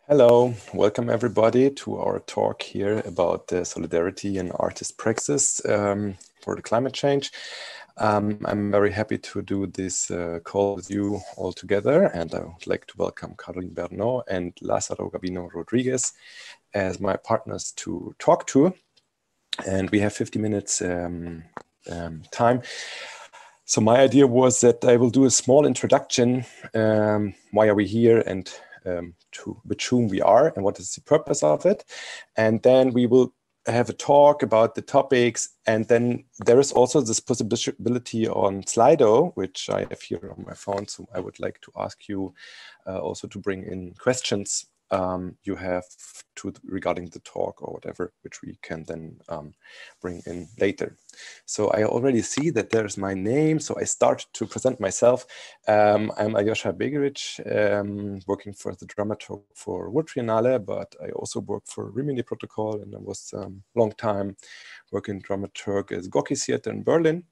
Hello, welcome everybody to our talk here about solidarity and artist praxis for the climate change. I'm very happy to do this call with you all together, and I would like to welcome Caroline Bernot and Lázaro Gabino Rodriguez as my partners to talk to. And we have 50 minutes time. So my idea was that I will do a small introduction. Why are we here, and to which whom we are, and what is the purpose of it. And then we will have a talk about the topics. And then there is also this possibility on Slido, which I have here on my phone. So I would like to ask you also to bring in questions you have regarding the talk or whatever, which we can then bring in later. So I already see that there's my name. So I start to present myself. I'm Aljoscha Begovic, working for the dramaturg for Wood Triennale, but I also work for Rimini Protocol, and I was long time working dramaturg as Gorki Theater in Berlin.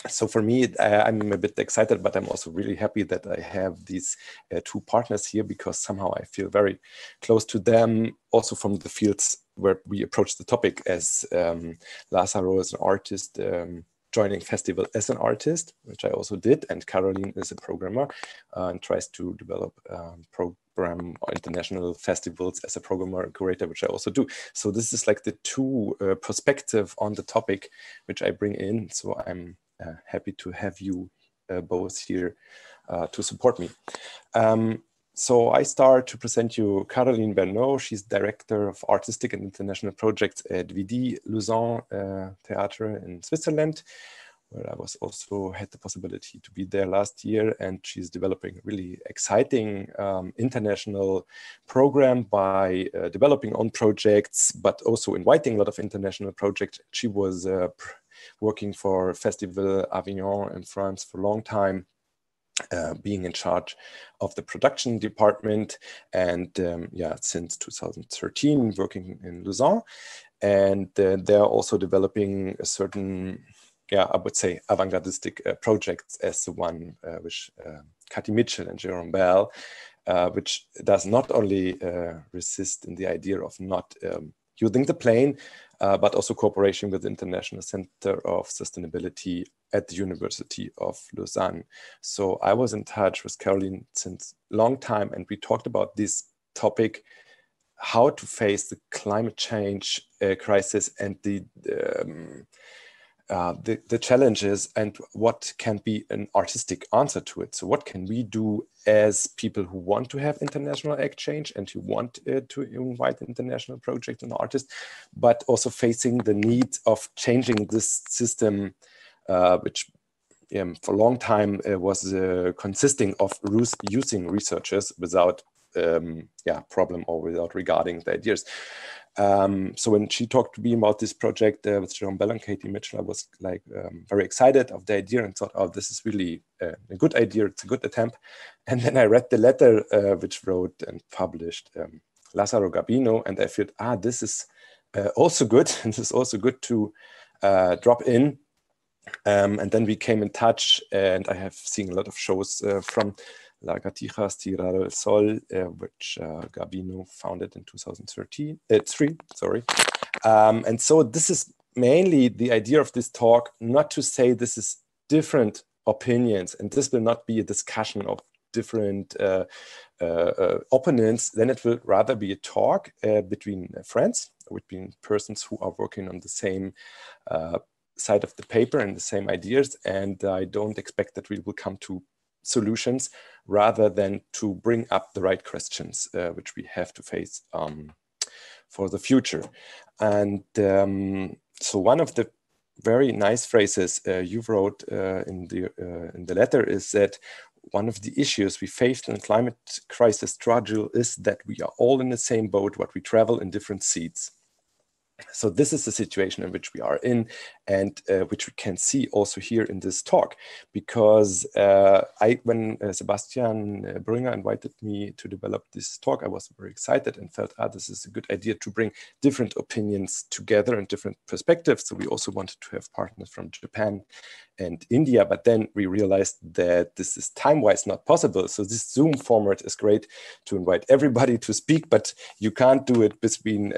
So for me, I'm a bit excited, but I'm also really happy that I have these two partners here, because somehow I feel very close to them, also from the fields where we approach the topic, as Lázaro is an artist, joining festival as an artist, which I also did, and Caroline is a programmer and tries to develop program international festivals as a programmer and curator, which I also do. So this is like the two perspective on the topic which I bring in. So I'm happy to have you both here to support me. So I start to present you Caroline Bernot. She's Director of Artistic and International Projects at VD Lausanne Theatre in Switzerland, where I was also had the possibility to be there last year. And she's developing a really exciting international program by developing own projects, but also inviting a lot of international projects. She was working for Festival Avignon in France for a long time, being in charge of the production department, and since 2013 working in Lausanne. And they're also developing a certain, I would say, avant-gardistic projects, as the one which Cathy Mitchell and Jerome Bell, which does not only resist in the idea of not using the plane, but also cooperation with the International Center of Sustainability at the University of Lausanne. So I was in touch with Caroline since a long time, and we talked about this topic, how to face the climate change crisis and the challenges, and what can be an artistic answer to it. So what can we do as people who want to have international exchange and who want to invite international projects and artists, but also facing the need of changing this system, which for a long time was consisting of using researchers without problem or without regarding the ideas. So when she talked to me about this project with Jerome Bell and Cathy Mitchell, I was like very excited of the idea and thought, oh, this is really a good idea. It's a good attempt. And then I read the letter which wrote and published Lázaro Gabino, and I felt, this is also good. And this is also good to drop in. And then we came in touch, and I have seen a lot of shows from Lagartijas, Tirado del Sol, which Gabino founded in 2003. And so this is mainly the idea of this talk, not to say this is different opinions, and this will not be a discussion of different opponents. Then it will rather be a talk between friends, between persons who are working on the same side of the paper and the same ideas. And I don't expect that we will come to solutions, rather than to bring up the right questions which we have to face for the future. And so one of the very nice phrases you wrote in the letter is that one of the issues we faced in climate crisis struggle is that we are all in the same boat, but we travel in different seats. So this is the situation in which we are in, and which we can see also here in this talk, because when Sebastian Bringer invited me to develop this talk, I was very excited and felt, this is a good idea to bring different opinions together and different perspectives. So we also wanted to have partners from Japan and India, but then we realized that this is time-wise not possible. So this Zoom format is great to invite everybody to speak, but you can't do it between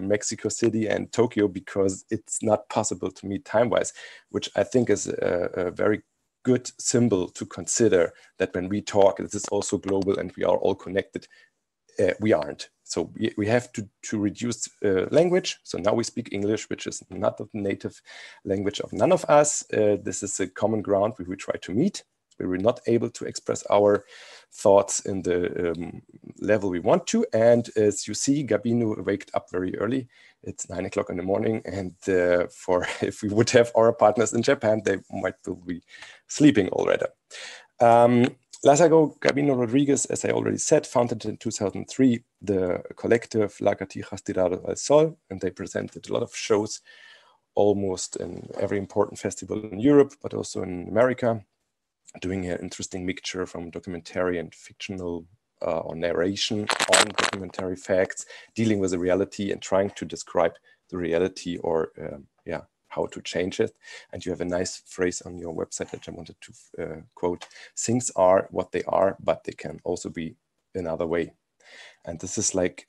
Mexico City and Tokyo because it's not possible to meet time-wise, which I think is a very good symbol to consider, that when we talk, this is also global and we are all connected. We aren't. So we have to reduce language. So now we speak English, which is not the native language of none of us. This is a common ground where we try to meet. We were not able to express our thoughts in the level we want to. And as you see, Gabino waked up very early. It's 9 o'clock in the morning. And if we would have our partners in Japan, they might be sleeping already. Lázago Gabino Rodriguez, as I already said, founded in 2003 the collective Lagartijas Tiradas al Sol, and they presented a lot of shows almost in every important festival in Europe, but also in America, doing an interesting mixture from documentary and fictional or narration on documentary facts, dealing with the reality and trying to describe the reality or how to change it. And you have a nice phrase on your website that I wanted to quote: things are what they are, but they can also be another way. And this is like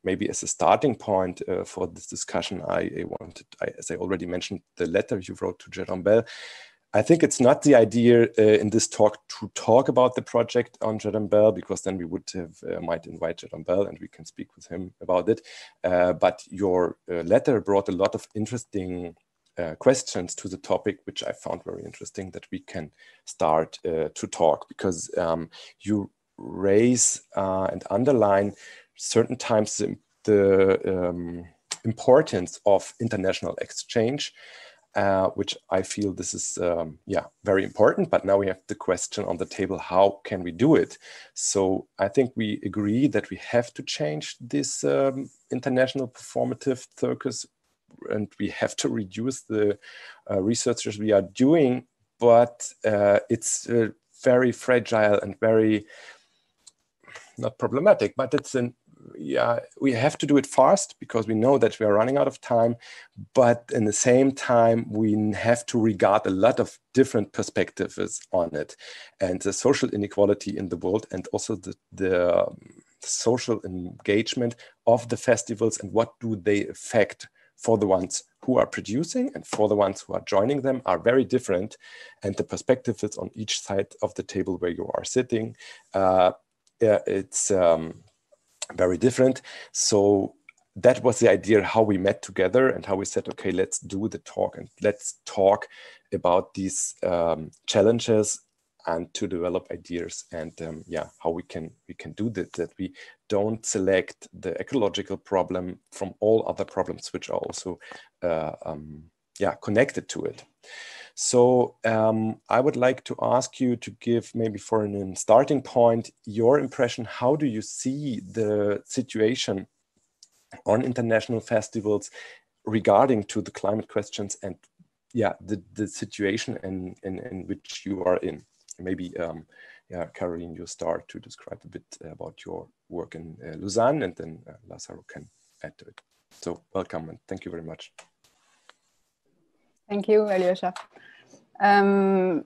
maybe as a starting point for this discussion, as I already mentioned, the letter you wrote to Jérôme Bel. I think it's not the idea in this talk to talk about the project on Jérôme Bel, because then we would might invite Jérôme Bel and we can speak with him about it. But your letter brought a lot of interesting questions to the topic, which I found very interesting, that we can start to talk, because you raise and underline certain times the importance of international exchange, which I feel this is very important. But now we have the question on the table: how can we do it? So I think we agree that we have to change this international performative circus, and we have to reduce the researches we are doing, but it's very fragile and very, not problematic, but it's we have to do it fast because we know that we are running out of time, but in the same time, we have to regard a lot of different perspectives on it, and the social inequality in the world, and also the social engagement of the festivals, and what do they affect for the ones who are producing and for the ones who are joining them, are very different. And the perspectives on each side of the table where you are sitting, it's very different. So that was the idea, how we met together and how we said, okay, let's do the talk and let's talk about these challenges and to develop ideas, and how we can do that we don't select the ecological problem from all other problems which are also connected to it. So I would like to ask you to give, maybe for a starting point, your impression. How do you see the situation on international festivals regarding to the climate questions and the situation in which you are in? Maybe Caroline, you start to describe a bit about your work in Lausanne, and then Lázaro can add to it. So welcome and thank you very much. Thank you, Alyosha. The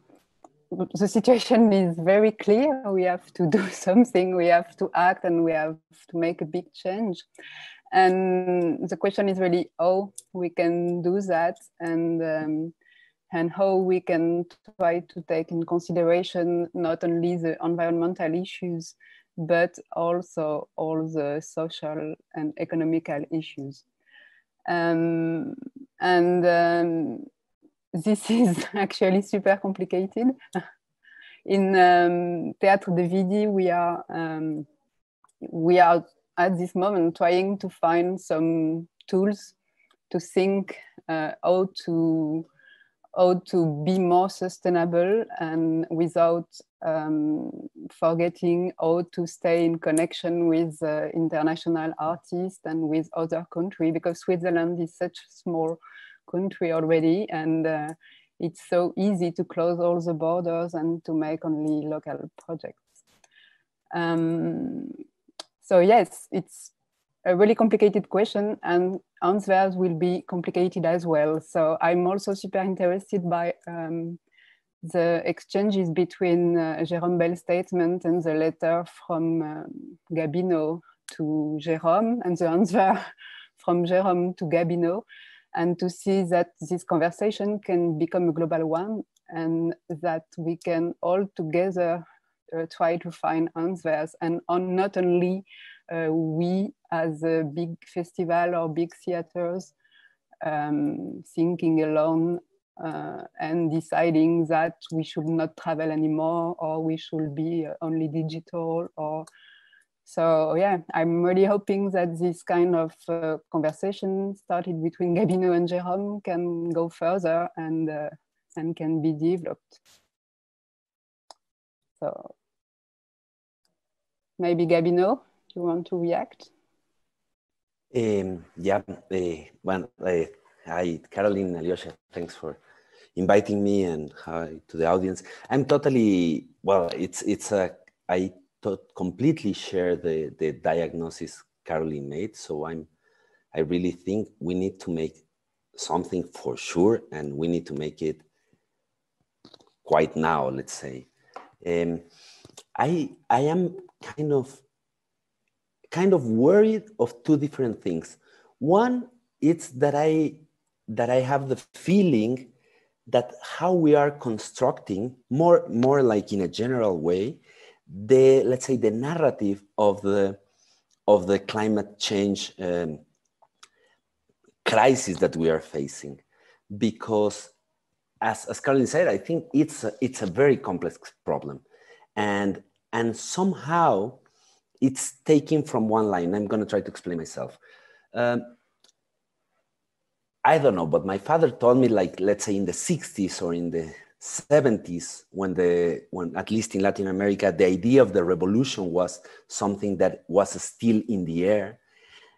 situation is very clear. We have to do something, we have to act, and we have to make a big change. And the question is really how we can do that, and how we can try to take in consideration not only the environmental issues, but also all the social and economical issues. This is actually super complicated. In Théâtre de Vidi, we are at this moment trying to find some tools to think how to how to be more sustainable and without forgetting how to stay in connection with international artists and with other countries, because Switzerland is such a small country already, and it's so easy to close all the borders and to make only local projects. So yes, it's a really complicated question, and answers will be complicated as well. So I'm also super interested by the exchanges between Jérôme Bell's statement and the letter from Gabino to Jérôme, and the answer from Jérôme to Gabino, and to see that this conversation can become a global one, and that we can all together try to find answers, and on not only we as a big festival or big theaters thinking alone and deciding that we should not travel anymore, or we should be only digital, or so. Yeah, I'm really hoping that this kind of conversation started between Gabino and Jérôme can go further and can be developed. So maybe Gabino, you want to react? Yeah, hi, Caroline, Alyosha, thanks for inviting me, and hi to the audience. I'm totally, well, I completely share the diagnosis Caroline made. So I really think we need to make something for sure, and we need to make it quite now, let's say. I am kind of worried of two different things. One, it's that I have the feeling that how we are constructing more like in a general way, let's say the narrative of the climate change crisis that we are facing, because as Caroline said, I think it's a very complex problem, and somehow it's taken from one line. I'm going to try to explain myself. I don't know, but my father told me, like, let's say in the 60s or in the 70s, when at least in Latin America, the idea of the revolution was something that was still in the air.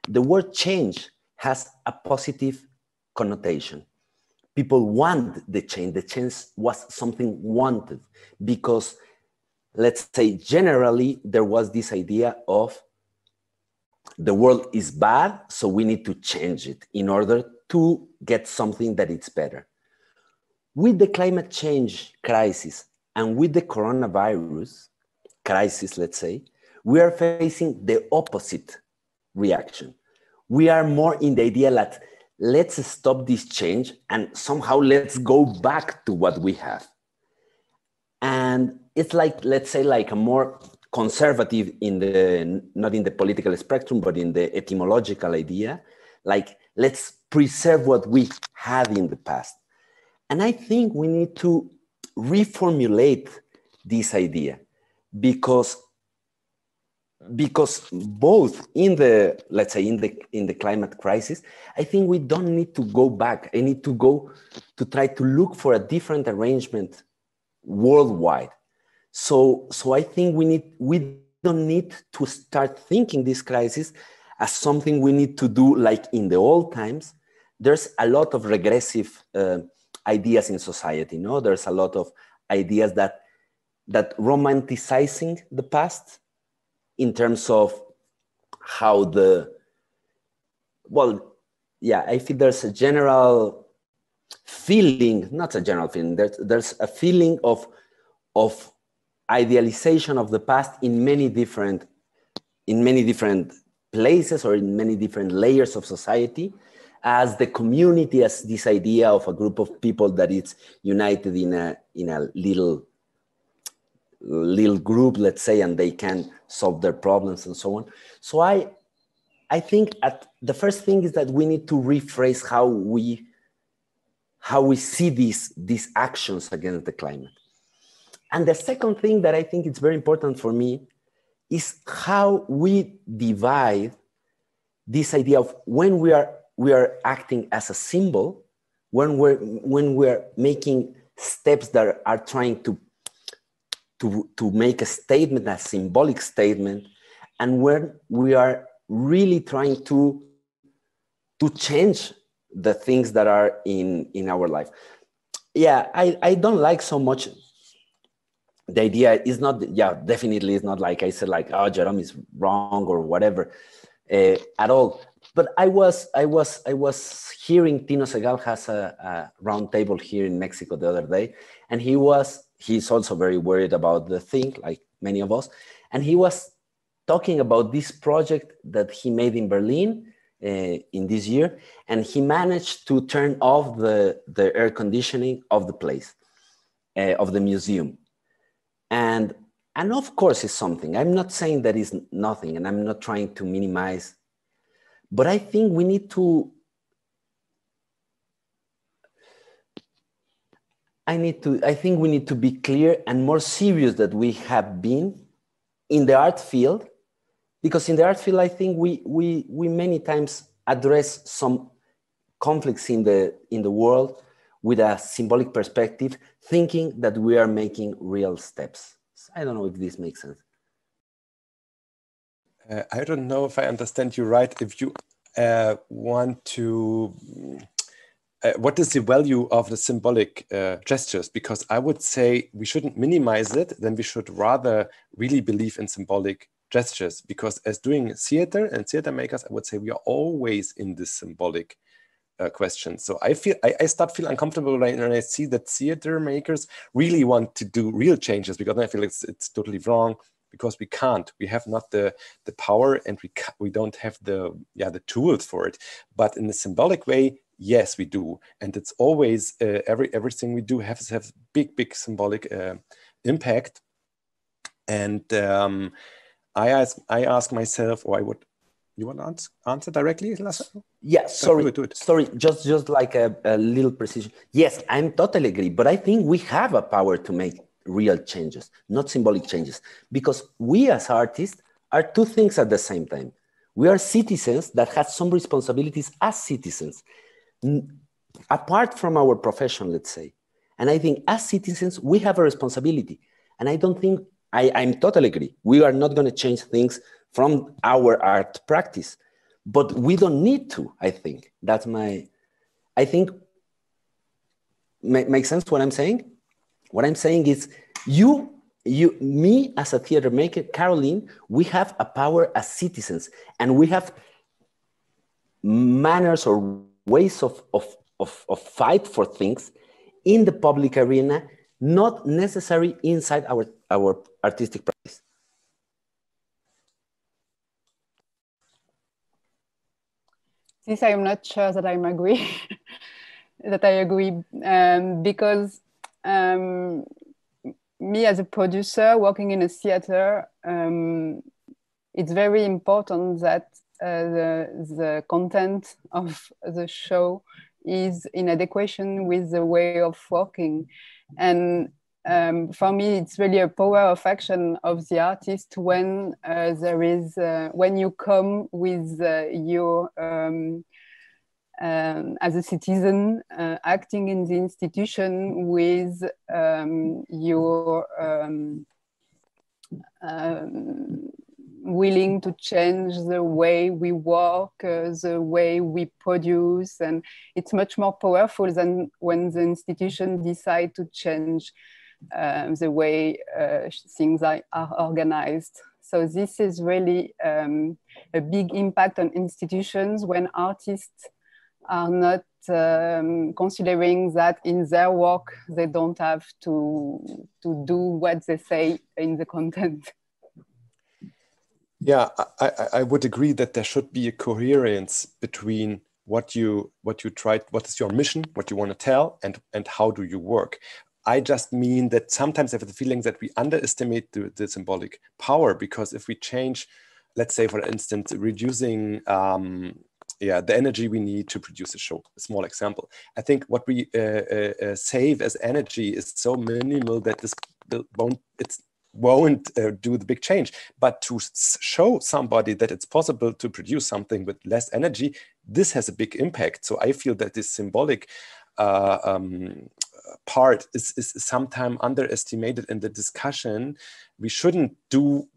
The word change has a positive connotation. People want the change. The change was something wanted, because let's say generally there was this idea of the world is bad, so we need to change it in order to get something that it's better. With the climate change crisis and with the coronavirus crisis, let's say, we are facing the opposite reaction. We are more in the idea that let's stop this change and somehow let's go back to what we have. And it's like, let's say, like a more conservative not in the political spectrum, but in the etymological idea, like let's preserve what we had in the past. And I think we need to reformulate this idea, because both in the, let's say, in the climate crisis, I think we don't need to go back. I need to go to try to look for a different arrangement worldwide. So I think we don't need to start thinking this crisis as something we need to do like in the old times. There's a lot of regressive ideas in society, no? There's a lot of ideas that romanticizing the past in terms of how I feel there's a general feeling, not a general feeling, there's a feeling of idealization of the past in many different places or in many different layers of society, as the community, as this idea of a group of people that is united in a little group, let's say, and they can solve their problems and so on. So I think the first thing is that we need to rephrase how we see these actions against the climate. And the second thing that I think is very important for me is how we divide this idea of when we are acting as a symbol, when we're making steps that are trying to make a statement, a symbolic statement, and when we are really trying to change the things that are in our life. Yeah, I don't like so much. The idea is not, yeah, definitely it's not like I said, like, oh, Jerome is wrong or whatever at all. But I was hearing Tino Segal has a round table here in Mexico the other day, and he's also very worried about the thing, like many of us, and he was talking about this project that he made in Berlin in this year, and he managed to turn off the air conditioning of the place, of the museum. And of course it's something. I'm not saying that is nothing, and I'm not trying to minimize, but I think we need to, I think we need to be clear and more serious that we have been in the art field, because in the art field, I think we many times address some conflicts in the world with a symbolic perspective, thinking that we are making real steps. I don't know if this makes sense. I don't know if I understand you right. If you want to, what is the value of the symbolic gestures? Because I would say we shouldn't minimize it, then we should rather really believe in symbolic gestures, because as doing theater and theater makers, I would say we are always in this symbolic question. So I start feel uncomfortable when I see that theater makers really want to do real changes, because I feel it's totally wrong, because we can't. We have not the power, and we don't have the tools for it. But in the symbolic way, yes, we do, and it's always everything we do has big symbolic impact. And I ask myself, or I would. You want to answer directly, Lasse? Yeah, sorry, do it. Sorry, just like a little precision. Yes, I'm totally agree, but I think we have a power to make real changes, not symbolic changes, because we as artists are two things at the same time. We are citizens that have some responsibilities as citizens, apart from our profession, let's say. And I think as citizens, we have a responsibility. And I don't think, I'm totally agree. We are not going to change things from our art practice, but we don't need to, I think. That's I think, makes sense what I'm saying? What I'm saying is me as a theater maker, Caroline, we have a power as citizens, and we have manners or ways of fight for things in the public arena, not necessarily inside our artistic practice. This I am not sure that I agree. Because me as a producer working in a theater, it's very important that the content of the show is in adequation with the way of working. And for me, it's really a power of action of the artist when when you come with your as a citizen acting in the institution with your willing to change the way we work, the way we produce, and it's much more powerful than when the institution decide to change the way things are organized. So this is really a big impact on institutions when artists are not considering that in their work they don't have to do what they say in the content. Yeah, I would agree that there should be a coherence between what you try, what is your mission, what you want to tell, and how do you work. I just mean that sometimes I have the feeling that we underestimate the symbolic power, because if we change, let's say, for instance, reducing the energy we need to produce a show, a small example. I think what we save as energy is so minimal that this won't do the big change. But to show somebody that it's possible to produce something with less energy, this has a big impact. So I feel that this symbolic part is sometimes underestimated in the discussion. We shouldn't do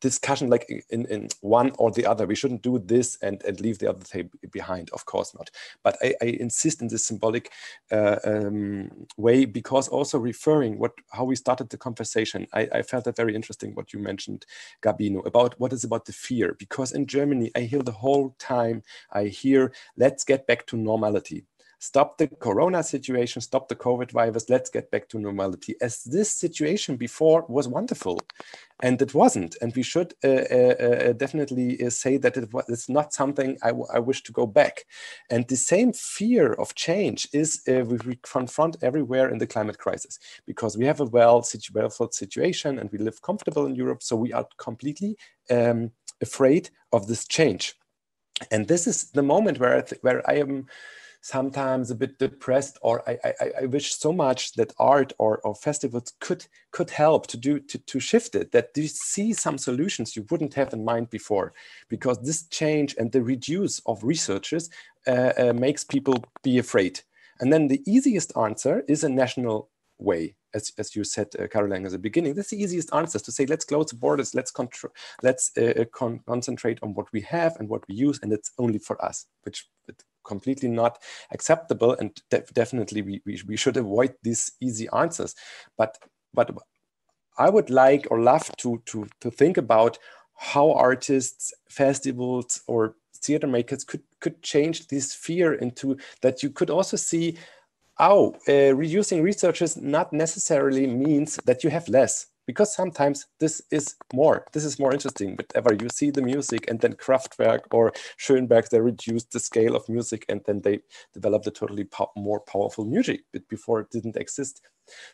discussion like in one or the other. We shouldn't do this and leave the other thing behind, of course not. But I insist in this symbolic way, because also referring how we started the conversation, I felt that very interesting what you mentioned, Gabino, about what is about the fear. Because in Germany, I hear the whole time, let's get back to normality. Stop the corona situation, stop the COVID virus, let's get back to normality. As this situation before was wonderful, and it wasn't. And we should definitely say that it's not something I wish to go back. And the same fear of change is we confront everywhere in the climate crisis, because we have a well-thought situation and we live comfortable in Europe. So we are completely afraid of this change. And this is the moment where I am sometimes a bit depressed, or I wish so much that art or festivals could help to shift it, that you see some solutions you wouldn't have in mind before, because this change and the reduce of researchers makes people be afraid. And then the easiest answer is a national way, as you said, Caroline, at the beginning. That's the easiest answer, to say, let's close the borders, let's concentrate on what we have and what we use, and it's only for us, which is completely not acceptable. And definitely we should avoid these easy answers. But I would like or love to think about how artists, festivals, or theater makers could change this fear into that. You could also see reducing researchers not necessarily means that you have less, because sometimes this is more interesting. Whatever you see the music, and then Kraftwerk or Schönberg, they reduced the scale of music, and then they developed a totally more powerful music, but before it didn't exist.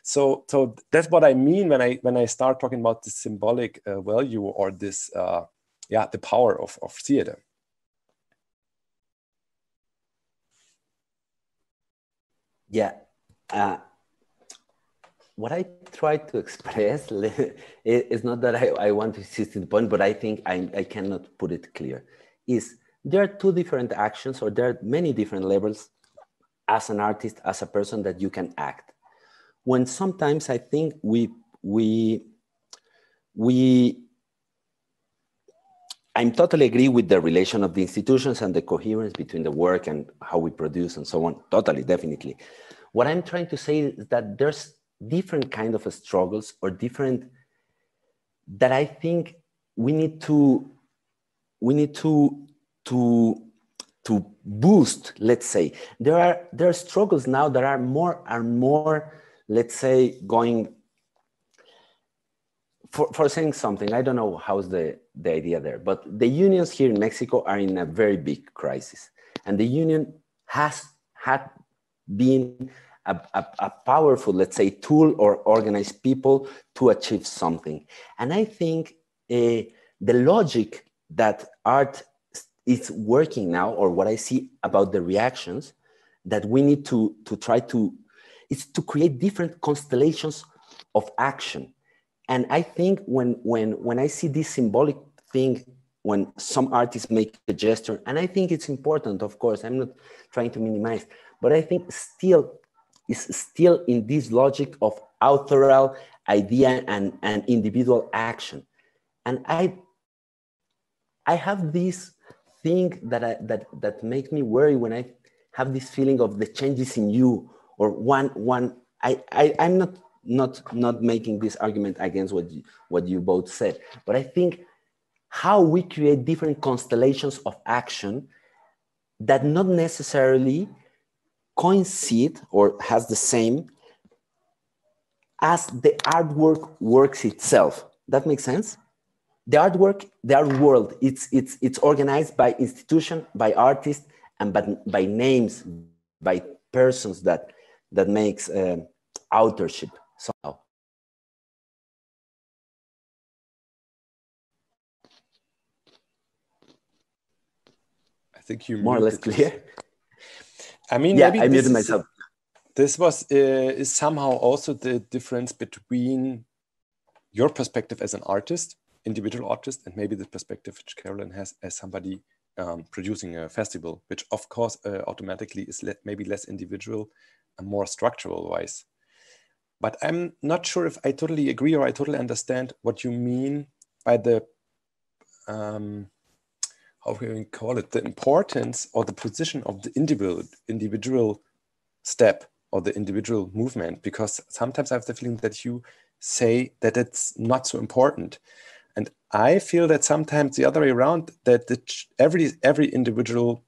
So that's what I mean when I start talking about the symbolic value, or this the power of theater. Yeah. What I try to express is not that I want to insist on the point, but I think I cannot put it clear, is there are two different actions, or there are many different levels as an artist, as a person, that you can act. When sometimes I think I'm totally agree with the relation of the institutions and the coherence between the work and how we produce and so on. Totally, definitely. What I'm trying to say is that there's different kind of struggles, or different, that I think we need to boost. Let's say there are struggles now that are more, let's say, going for saying something. I don't know how's the idea there, but the unions here in Mexico are in a very big crisis, and the union had been a powerful, let's say, tool or organized people to achieve something. And I think the logic that art is working now, or what I see about the reactions that we need to try to, is to create different constellations of action. And I think when I see this symbolic thing, when some artists make a gesture, and I think it's important, of course, I'm not trying to minimize, but I think it's still in this logic of authorial idea and individual action. And I have this thing that makes me worry when I have this feeling of the changes in you, or I'm not making this argument against what you both said, but I think how we create different constellations of action that not necessarily coincide or has the same as the artwork works itself. That makes sense? The artwork, the art world, it's organized by institution, by artists, and by names, by persons that makes authorship somehow. I think you more or less clear. I mean, yeah, maybe I muted myself. This is somehow also the difference between your perspective as an artist, individual artist, and maybe the perspective which Caroline has as somebody producing a festival, which of course automatically is maybe less individual and more structural wise. But I'm not sure if I totally agree or I totally understand what you mean by the, how can we call it, the importance or the position of the individual step or the individual movement, because sometimes I have the feeling that you say that it's not so important. And I feel that sometimes the other way around, that every individual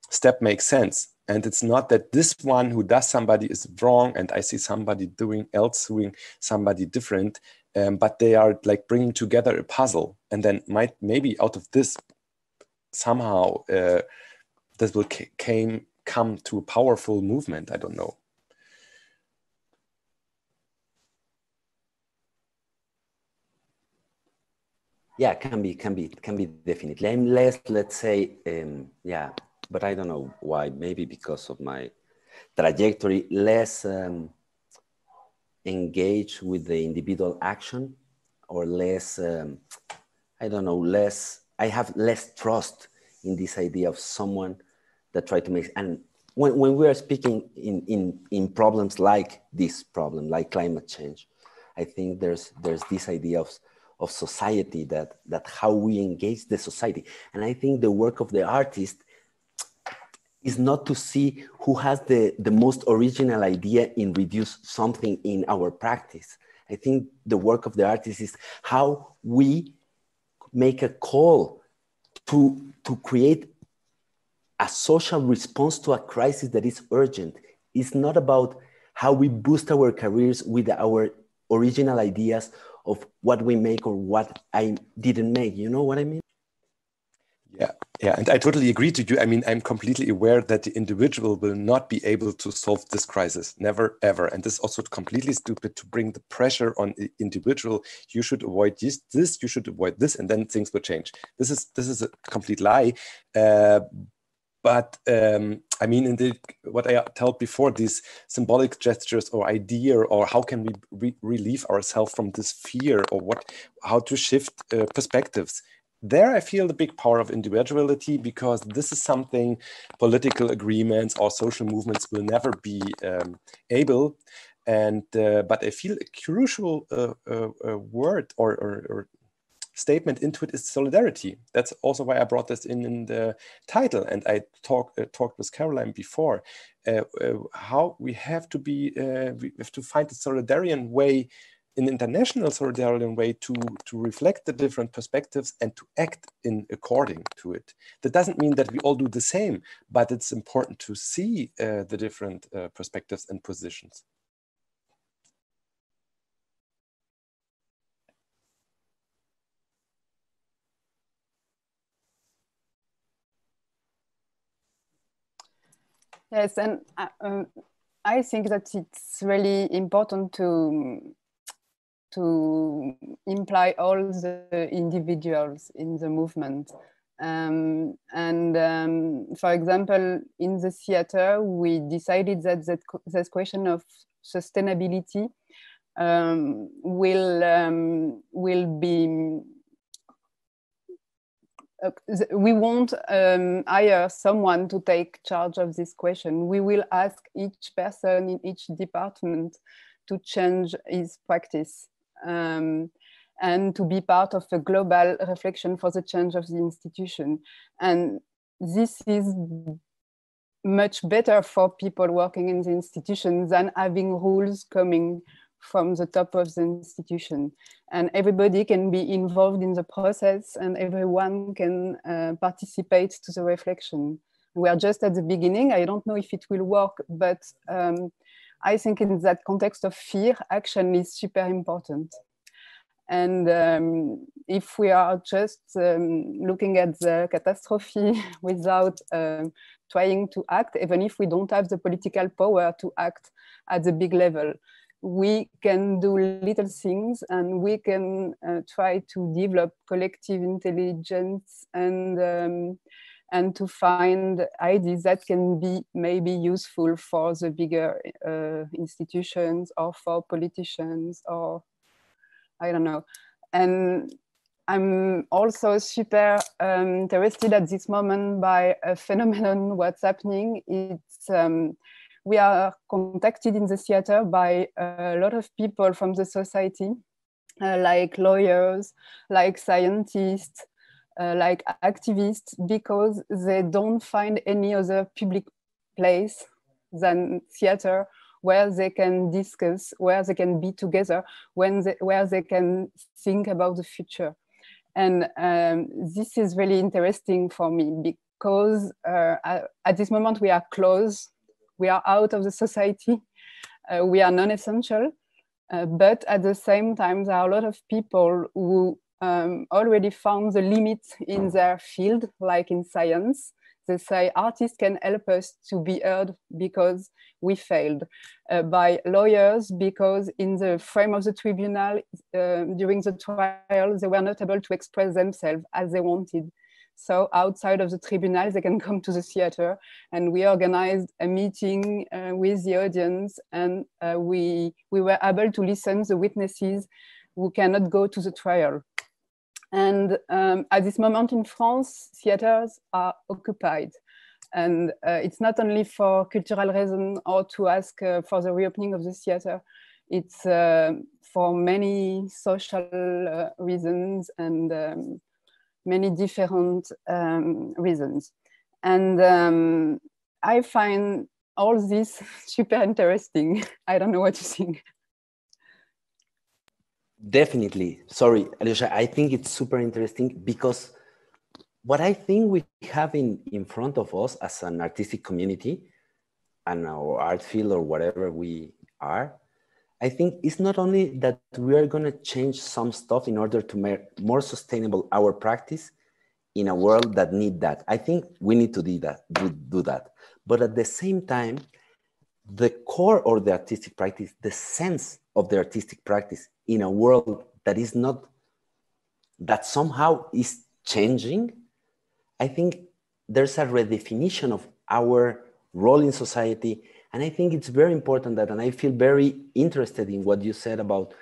step makes sense. And it's not that this one who does somebody is wrong and I see somebody doing somebody different, but they are like bringing together a puzzle. And then maybe out of this, somehow this will come to a powerful movement. I don't know. Yeah, can be definitely. I'm less, let's say, yeah, but I don't know why. Maybe because of my trajectory, less engaged with the individual action, or less, I don't know, less. I have less trust in this idea of someone that try to make. And when we are speaking in problems like this problem, like climate change, I think there's this idea of society, that how we engage the society. And I think the work of the artist is not to see who has the most original idea in reduce something in our practice. I think the work of the artist is how we make a call to create a social response to a crisis that is urgent. It's not about how we boost our careers with our original ideas of what we make or what I didn't make. You know what I mean? Yeah, and I totally agree to you. I mean, I'm completely aware that the individual will not be able to solve this crisis, never, ever. And this is also completely stupid to bring the pressure on the individual. You should avoid this, you should avoid this, and then things will change. This is a complete lie. But I mean, what I told before, these symbolic gestures or idea, or how can we relieve ourselves from this fear, or how to shift perspectives. There I feel the big power of individuality, because this is something political agreements or social movements will never be able. And but I feel a crucial word or statement into it is solidarity. That's also why I brought this in the title. And I talked with Caroline before, how we have to be, we have to find a solidarian way, an international solidarian way to reflect the different perspectives and to act in according to it. That doesn't mean that we all do the same, but it's important to see the different perspectives and positions. Yes, and I think that it's really important to imply all the individuals in the movement. For example, in the theater, we decided that this question of sustainability will be. We won't hire someone to take charge of this question. We will ask each person in each department to change his practice and to be part of a global reflection for the change of the institution. And this is much better for people working in the institution than having rules coming from the top of the institution. And everybody can be involved in the process, and everyone can participate to the reflection. We are just at the beginning. I don't know if it will work, but I think in that context of fear, action is super important. And if we are just looking at the catastrophe without trying to act, even if we don't have the political power to act at the big level, we can do little things, and we can try to develop collective intelligence and to find ideas that can be maybe useful for the bigger institutions or for politicians, or I don't know. And I'm also super interested at this moment by a phenomenon, what's happening. It's, we are contacted in the theater by a lot of people from the society, like lawyers, like scientists, like activists, because they don't find any other public place than theater where they can discuss, where they can be together, where they can think about the future. And this is really interesting for me because at this moment we are closed, we are out of the society, we are non-essential, but at the same time there are a lot of people who already found the limits in their field, like in science. They say artists can help us to be heard because we failed. By lawyers, because in the frame of the tribunal, during the trial, they were not able to express themselves as they wanted. So outside of the tribunal, they can come to the theater, and we organized a meeting with the audience, and we were able to listen to the witnesses who cannot go to the trial. And at this moment in France, theaters are occupied. And it's not only for cultural reasons or to ask for the reopening of the theater, it's for many social reasons and many different reasons. And I find all this super interesting. I don't know what you think. Definitely. Sorry, Alyosha, I think it's super interesting because what I think we have in front of us as an artistic community and our art field or whatever we are, I think it's not only that we are going to change some stuff in order to make more sustainable our practice in a world that need that. I think we need to do that. But at the same time, the core of the artistic practice, the sense of the artistic practice in a world that is not, that somehow is changing, I think there's a redefinition of our role in society. And I think it's very important that, and I feel very interested in what you said about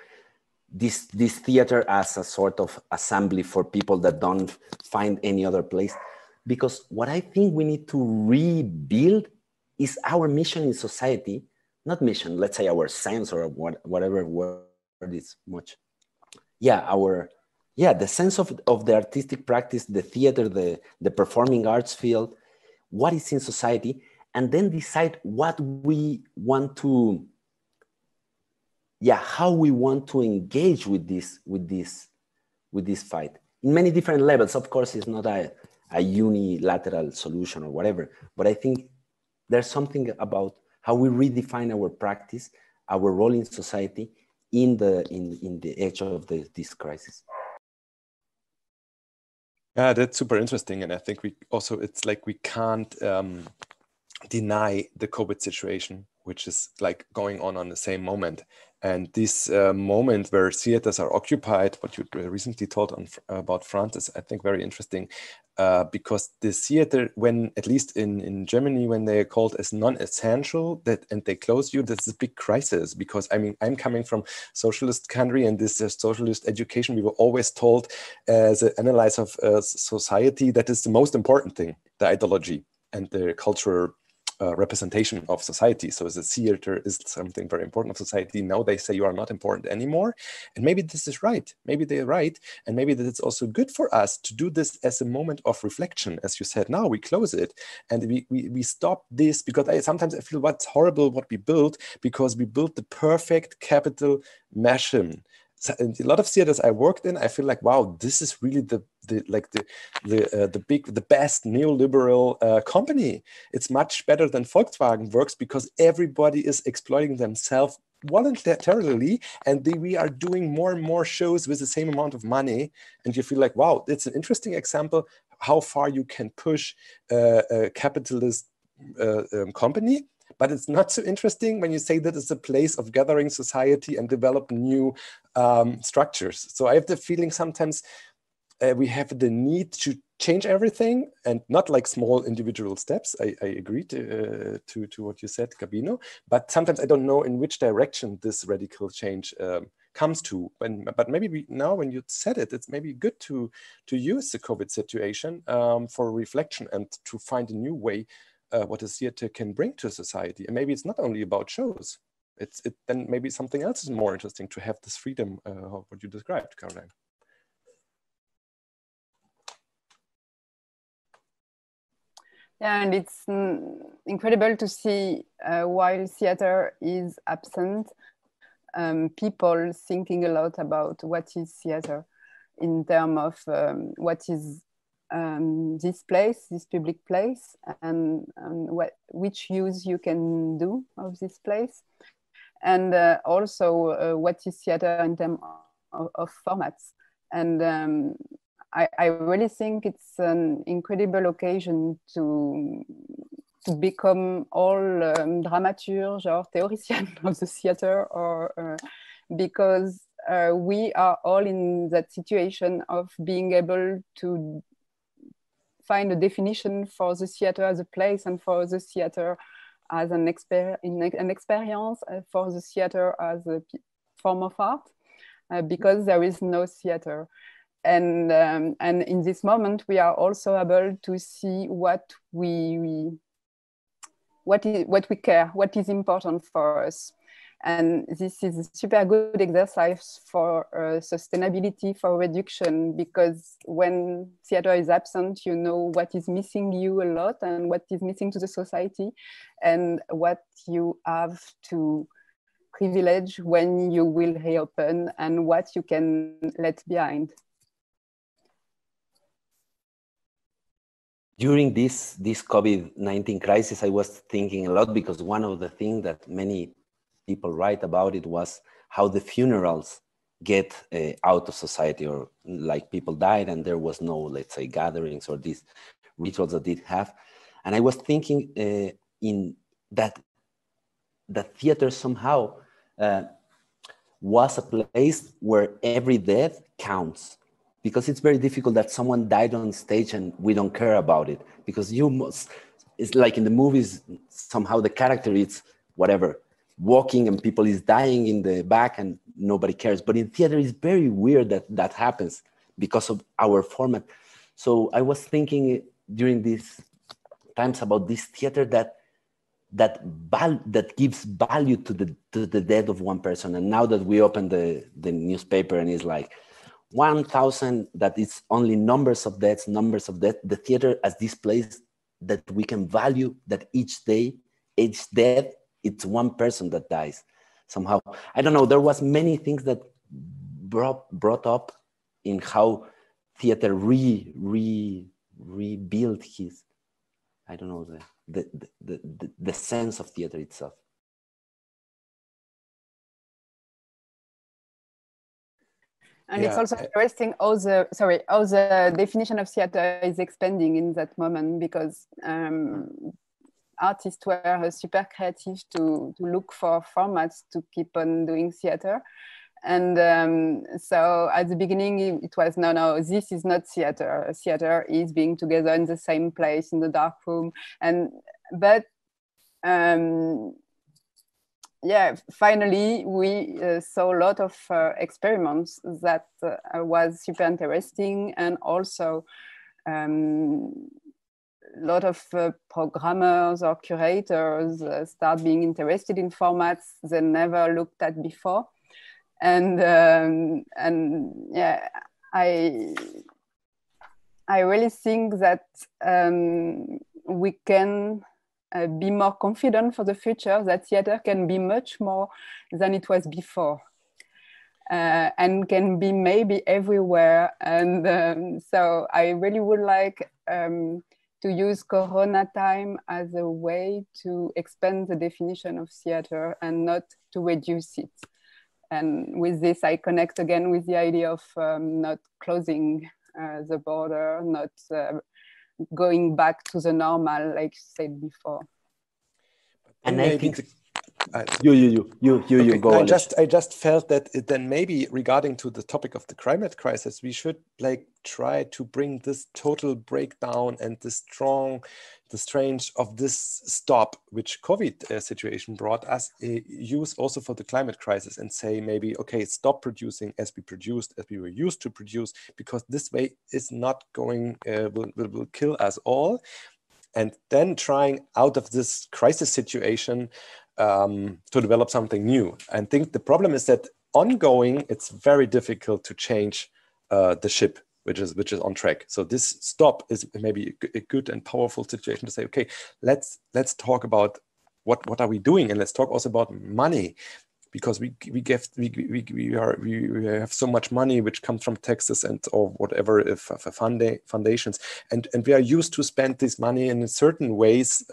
this theater as a sort of assembly for people that don't find any other place. Because what I think we need to rebuild is our mission in society, not mission, let's say our sense or whatever word is much. Yeah, the sense of the artistic practice, the theater, the performing arts field, what is in society, and then decide what we want to, how we want to engage with this fight in many different levels. Of course, it's not a unilateral solution or whatever, but I think there's something about how we redefine our practice, our role in society in the edge of this crisis. Yeah, that's super interesting. And I think it's like we can't deny the COVID situation, which is like going on the same moment. And this moment where theaters are occupied, what you recently told about France is, I think, very interesting because the theater, when at least in Germany, when they are called as non-essential and they close you, that's a big crisis. Because I mean, I'm coming from socialist country, and this socialist education, we were always told as an analyzer of society that is the most important thing, the ideology and the cultural representation of society. So the theater is something very important of society. Now they say you are not important anymore. And maybe this is right. Maybe they're right. And maybe that it's also good for us to do this as a moment of reflection. As you said, now we close it and we stop this, because sometimes I feel what's horrible what we built, because we built the perfect capital machine. So in a lot of theaters I worked in, I feel like, wow, this is really the best neoliberal company. It's much better than Volkswagen works, because everybody is exploiting themselves voluntarily, and we are doing more and more shows with the same amount of money. And you feel like, wow, it's an interesting example how far you can push a capitalist company. But it's not so interesting when you say that it's a place of gathering society and develop new structures. So I have the feeling sometimes we have the need to change everything, and not like small individual steps. I agree to what you said, Gabino. But sometimes I don't know in which direction this radical change comes to. But maybe now when you said it, it's maybe good to use the COVID situation for reflection and to find a new way what a theater can bring to society. And maybe it's not only about shows. Then maybe something else is more interesting to have this freedom, what you described, Caroline. Yeah, and it's incredible to see while theater is absent, people thinking a lot about what is theater in terms of what is this place, this public place, and which use you can do of this place. And also what is theater in terms of formats. And I really think it's an incredible occasion to become all dramaturge or theorician of the theater, or because we are all in that situation of being able to find a definition for the theater as a place and for the theater as an experience, for the theater as a form of art, because there is no theater. And in this moment, we are also able to see what we care, what is important for us. And this is a super good exercise for sustainability, for reduction, because when theater is absent, you know what is missing you a lot and what is missing to the society and what you have to privilege when you will reopen and what you can let behind. During this COVID-19 crisis, I was thinking a lot, because one of the things that many people write about it was how the funerals get out of society, or like people died and there was no, let's say, gatherings or these rituals that did have. And I was thinking in that theater somehow was a place where every death counts. Because it's very difficult that someone died on stage and we don't care about it. Because it's like in the movies, somehow the character is whatever, walking and people is dying in the back and nobody cares. But in theater, it's very weird that happens because of our format. So I was thinking during these times about this theater that gives value to the death of one person. And now that we open the newspaper and it's like, 1,000, that is only numbers of deaths, the theater as this place that we can value, that each day, each death, it's one person that dies somehow. I don't know, there was many things that brought up in how theater rebuilt his, I don't know, the sense of theater itself. And it's also interesting how the definition of theater is expanding in that moment, because artists were super creative to look for formats to keep on doing theater. And so at the beginning, it was, no, this is not theater. Theater is being together in the same place, in the dark room. But yeah, finally, we saw a lot of experiments that was super interesting, and also a lot of programmers or curators start being interested in formats they never looked at before. And yeah, I really think that we can be more confident for the future, that theater can be much more than it was before, and can be maybe everywhere. And so I really would like to use Corona time as a way to expand the definition of theater and not to reduce it. And with this, I connect again with the idea of not closing the border, not going back to the normal, like you said before. And I think You Okay. go. I just felt that then maybe regarding to the topic of the climate crisis, we should like try to bring this total breakdown and the strange of this stop, which COVID situation brought us, use also for the climate crisis and say maybe, okay, stop producing as we produced, as we were used to produce, because this way is not going, will kill us all. And then trying out of this crisis situation to develop something new. I think the problem is that ongoing, it's very difficult to change the ship, which is on track. So this stop is maybe a good and powerful situation to say, okay, let's talk about what are we doing, and let's talk also about money, because we have so much money which comes from taxes and or whatever, if foundations, and we are used to spend this money in certain ways,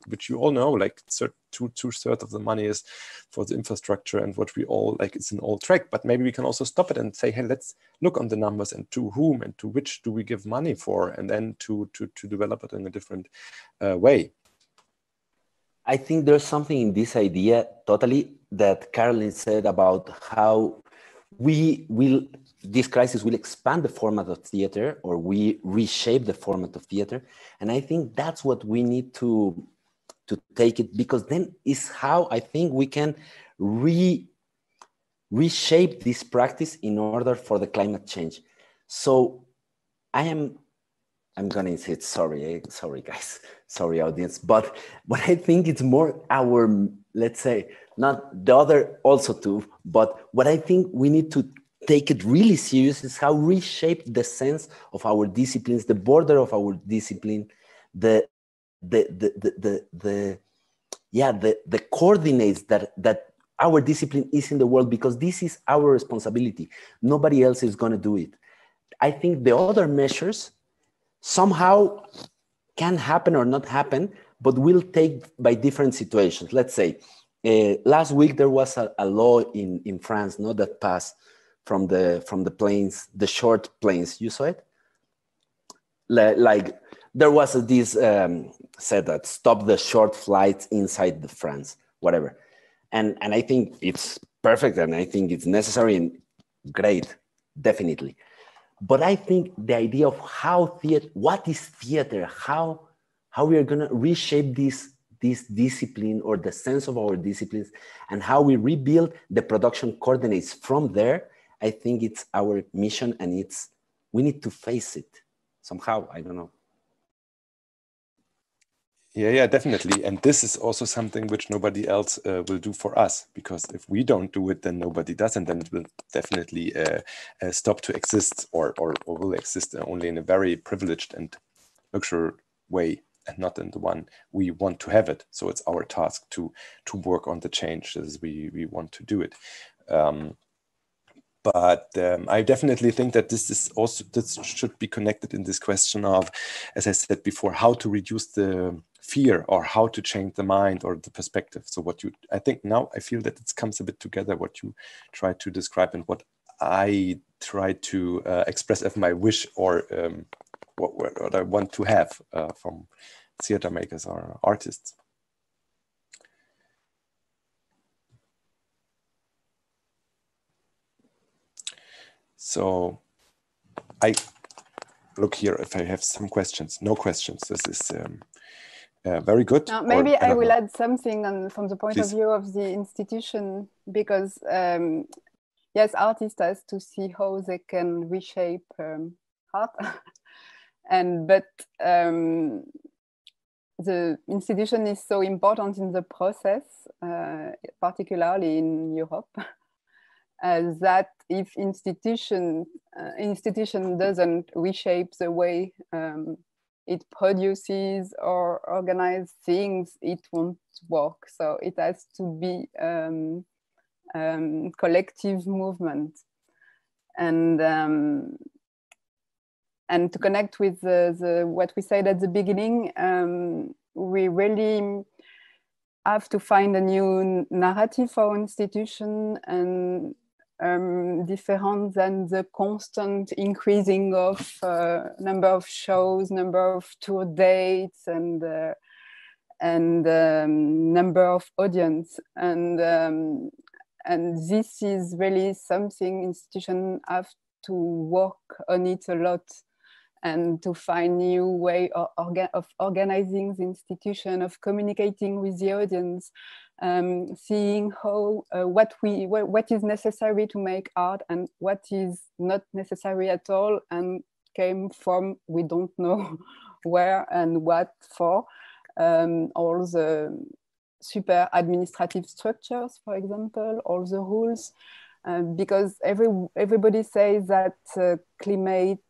which you all know, like two-thirds of the money is for the infrastructure and what we all like, it's an old track. But maybe we can also stop it and say, hey, let's look on the numbers and to whom and to which do we give money for, and then to develop it in a different way. I think there's something in this idea totally that Caroline said about how this crisis will expand the format of theater, or we reshape the format of theater. And I think that's what we need to take it, because then is how I think we can reshape this practice in order for the climate change. So I'm gonna say, sorry guys, sorry audience, but I think it's more our, let's say, not the other also too, but what I think we need to take it really serious is how reshape the sense of our disciplines, the border of our discipline, the coordinates that our discipline is in the world, because this is our responsibility. Nobody else is gonna do it. I think the other measures somehow can happen or not happen, but will take by different situations. Let's say last week there was a law in France, no, that passed from the planes, the short planes. You saw it? Like there was this said that stop the short flights inside the France, whatever. And I think it's perfect, and I think it's necessary and great, definitely. But I think the idea of how theater, what is theater, how we are gonna reshape this discipline or the sense of our disciplines, and how we rebuild the production coordinates from there, I think it's our mission, and we need to face it somehow. I don't know. Yeah, definitely. And this is also something which nobody else will do for us, because if we don't do it, then nobody does, and then it will definitely stop to exist, or will exist only in a very privileged and luxury way, and not in the one we want to have it. So it's our task to work on the change as we want to do it. But I definitely think that this should be connected in this question of, as I said before, how to reduce the fear, or how to change the mind or the perspective. So I think now I feel that it comes a bit together, what you try to describe and what I try to express as my wish, or what I want to have from theater makers or artists. So I look here if I have some questions. No questions. This is very good. Now, maybe I will add something from the point of view of the institution, because yes, artists has to see how they can reshape art, but the institution is so important in the process, particularly in Europe. That if institution doesn't reshape the way it produces or organizes things, it won't work. So it has to be collective movement, and to connect with what we said at the beginning, we really have to find a new narrative for our institution, and different than the constant increasing of number of shows, number of tour dates, and and number of audience, and this is really something institutions have to work on it a lot, and to find new way of organizing the institution, of communicating with the audience, seeing how what is necessary to make art and what is not necessary at all, and came from we don't know where and what for. All the super administrative structures, for example, all the rules, because everybody says that climate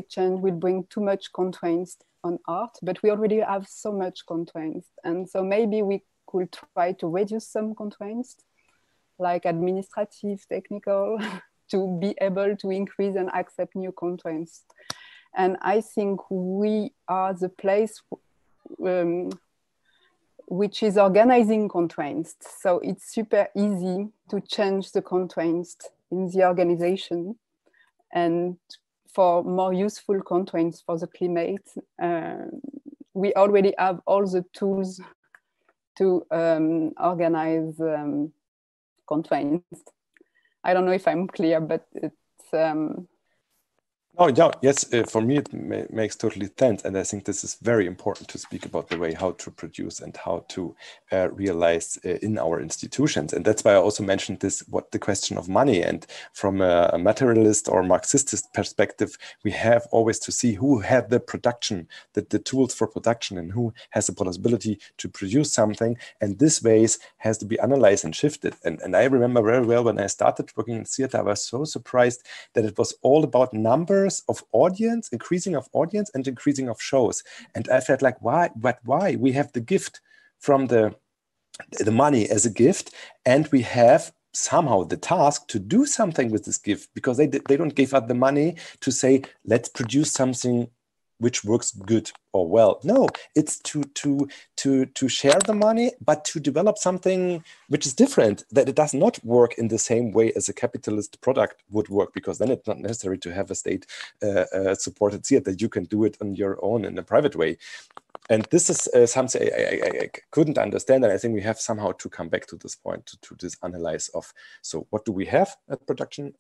change will bring too much constraints on art, but we already have so much constraints, and so maybe we could try to reduce some constraints, like administrative, technical, to be able to increase and accept new constraints. And I think we are the place which is organizing constraints. So it's super easy to change the constraints in the organization, and for more useful constraints for the climate, we already have all the tools to organize constraints. I don't know if I'm clear, but it's... Oh, yeah, yes, for me it makes totally sense. And I think this is very important to speak about the way how to produce and how to realize in our institutions. And that's why I also mentioned this, what the question of money. And from a materialist or Marxist perspective, we have always to see who had the production, the tools for production, and who has the possibility to produce something. And this ways has to be analyzed and shifted. And I remember very well when I started working in theater, I was so surprised that it was all about numbers of audience, increasing of audience and increasing of shows. And I felt like, why? But why? We have the gift from the money as a gift, and we have somehow the task to do something with this gift, because they don't give us the money to say, let's produce something which works good or well. No, it's to share the money, but to develop something which is different, that it does not work in the same way as a capitalist product would work, because then it's not necessary to have a state supported theater. You can do it on your own in a private way. And this is something I couldn't understand. And I think we have somehow to come back to this point, to this analyze of, so what do we have at production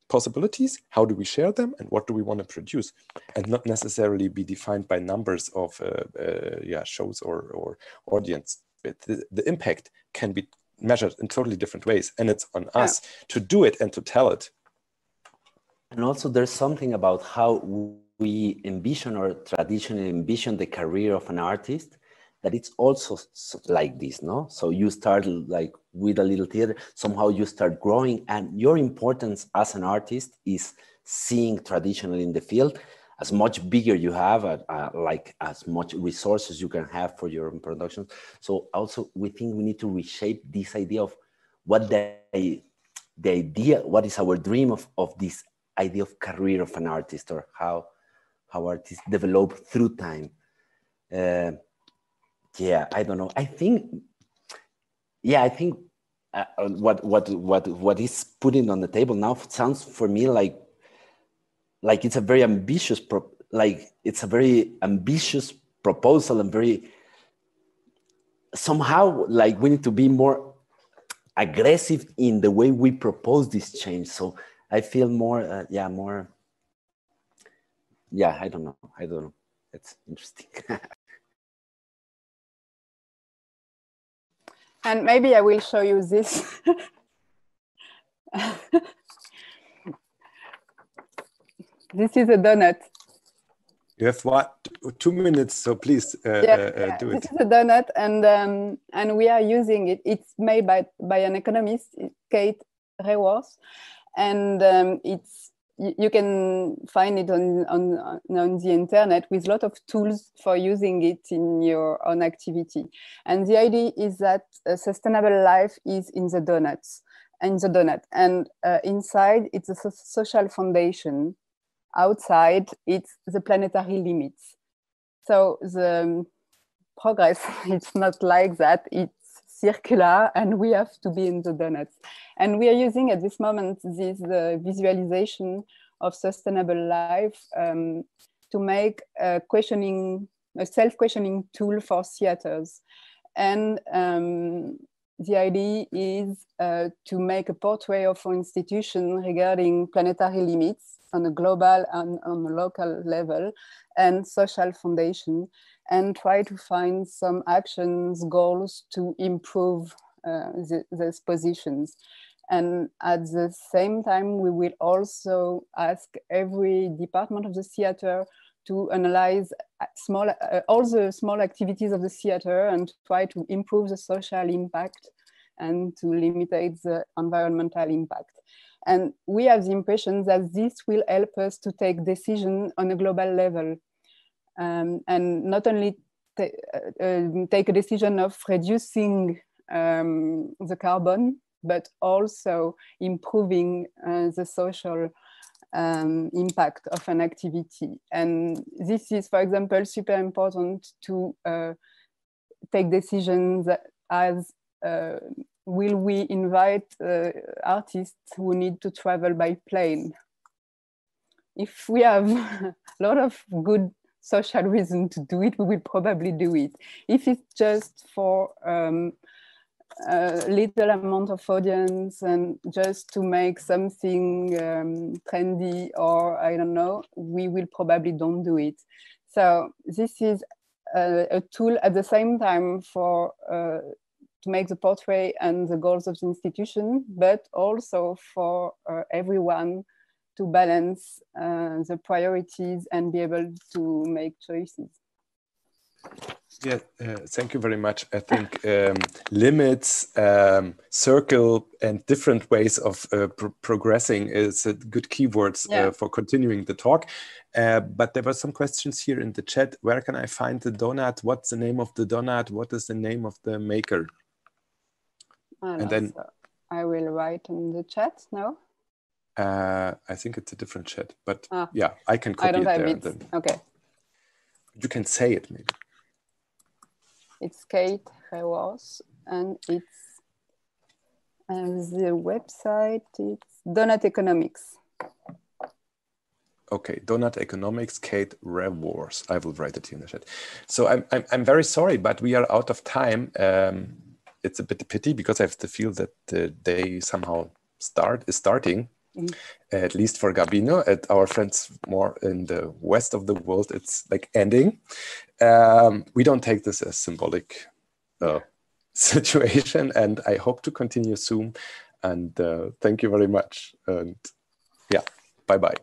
possibilities, how do we share them, and what do we want to produce, and not necessarily be defined by numbers of shows or audience. But the impact can be measured in totally different ways, and it's on us to do it and to tell it. And also there's something about how we envision, or traditionally envision, the career of an artist, that it's also like this, no? So you start like with a little theater, somehow you start growing, and your importance as an artist is seeing traditionally in the field. As much bigger you have, like as much resources you can have for your production. So also we think we need to reshape this idea of what the idea, what is our dream of this idea of career of an artist, or how artists develop through time. Yeah, I don't know. I think what is putting on the table now sounds for me like it's a very ambitious proposal, and very somehow like we need to be more aggressive in the way we propose this change. So I feel more, I don't know. It's interesting. And maybe I will show you this. This is a donut. You have what? 2 minutes, so please do it. This is a donut, and we are using it. It's made by an economist, Kate Raworth, and you can find it on the internet with a lot of tools for using it in your own activity. And the idea is that a sustainable life is in the donut, and inside it's a social foundation. Outside it's the planetary limits. So the progress, it's not like that. It's circular, and we have to be in the donuts. And we are using at this moment this visualization of sustainable life to make questioning a self-questioning tool for theaters. And the idea is to make a portrait of our institution regarding planetary limits on a global and on a local level and social foundation, and try to find some actions, goals to improve those positions. And at the same time, we will also ask every department of the theater to analyze all the small activities of the theater and try to improve the social impact and to limit the environmental impact. And we have the impression that this will help us to take decisions on a global level, and not only take a decision of reducing the carbon, but also improving the social impact of an activity. And this is, for example, super important to take decisions as will we invite artists who need to travel by plane? If we have a lot of good social reason to do it, we will probably do it. If it's just for a little amount of audience and just to make something trendy, or I don't know, we will probably don't do it. So this is a tool at the same time for to make the portrait and the goals of the institution, but also for everyone to balance the priorities and be able to make choices. Yeah, thank you very much. I think limits, circle, and different ways of progressing is a good keywords for continuing the talk. But there were some questions here in the chat. Where can I find the donut? What's the name of the donut? What is the name of the maker? And then so I will write in the chat now. I think it's a different chat, but yeah, I can copy it there. Then. Okay. You can say it maybe. It's Kate Rewars, and it's the website. It's Donut Economics. Okay, Donut Economics, Kate Rewars. I will write it here in the chat. So I'm very sorry, but we are out of time. It's a bit a pity because I have the feel that the day somehow is starting. At least for Gabino, at our friends more in the west of the world, it's like ending. We don't take this as symbolic situation, and I hope to continue soon. And thank you very much. And yeah, bye-bye.